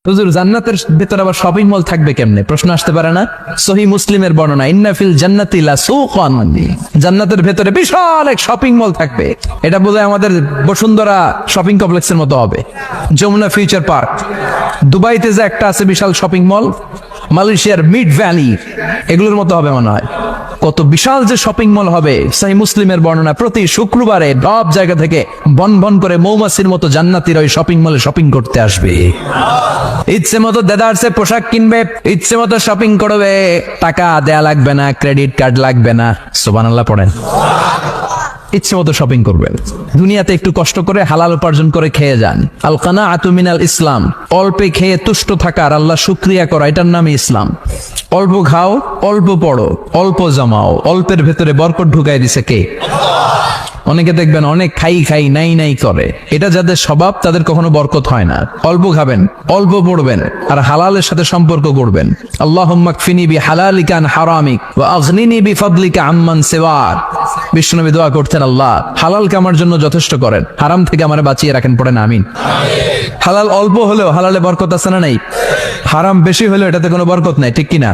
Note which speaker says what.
Speaker 1: হুজুর জান্নাতের ভেতরে আবার শপিং মল থাকবে কেমনে? প্রশ্ন আসতে পারে না? সহিহ মুসলিমের বর্ণনা, ইন্না ফিল জান্নাতি লা সুকান, জান্নাতের ভেতরে বিশাল এক শপিং মল থাকবে। এটা বোধহয় আমাদের বসুন্ধরা শপিং কমপ্লেক্সের মতো হবে, যমুনা ফিউচার পার্ক। দুবাইতে যে একটা আছে বিশাল শপিং মল, মালয়েশিয়ার মিড ভ্যালি, এগুলোর মতো হবে মনে হয়। কত বিশাল যে শপিং মল হবে। সহিহ মুসলিমের বর্ণনা, প্রতি শুক্রবারে সব জায়গা থেকে বন বন করে মৌমাছির মতো জান্নাতীরা ওই শপিং মলে শপিং করতে আসবে। ইচ্ছে মতো দেদারসে পোশাক কিনবে, ইচ্ছে মতো শপিং করবে, টাকা দেয়া লাগবে না, ক্রেডিট কার্ড লাগবে না। সুবহানাল্লাহ পড়েন। ইচ্ছে মতো শপিং করবেন। দুনিয়াতে একটু কষ্ট করে হালাল উপার্জন করে খেয়ে যান। আল কানাআতু মিনাল ইসলাম, অল্পে খেয়ে তুষ্ট থাকার, আল্লাহ শুকরিয়া করা, এটার নামই ইসলাম। অল্প খাও, অল্প পড়ো, অল্প জমাও, অল্পের ভেতরে বরকত ঢুকাই দিছে কে? অনেকে দেখবেন অনেক খাই খাই নাই নাই করে, এটা যাদের স্বভাব তাদের কখনো বরকত হয় না। অল্প খাবেন, অল্প পড়বেন, আর হালালের সাথে সম্পর্ক করবেন। আল্লাহুম্মা কফিনি বিহালালিকা আন হারামিক ওয়া আগনিনি বিফাদলিকা আম্মান সিওয়াক। বিষ্ণুনবী দোয়া করতেন, আল্লাহ হালালকে আমার জন্য যথেষ্ট করেন, হারাম থেকে আমারে বাঁচিয়ে রাখেন। পড়েন আমিন। হালাল অল্প হলেও হালালে বরকত আছে না নাই? হারাম বেশি হলেও এটাতে কোনো বরকত নাই, ঠিক কিনা?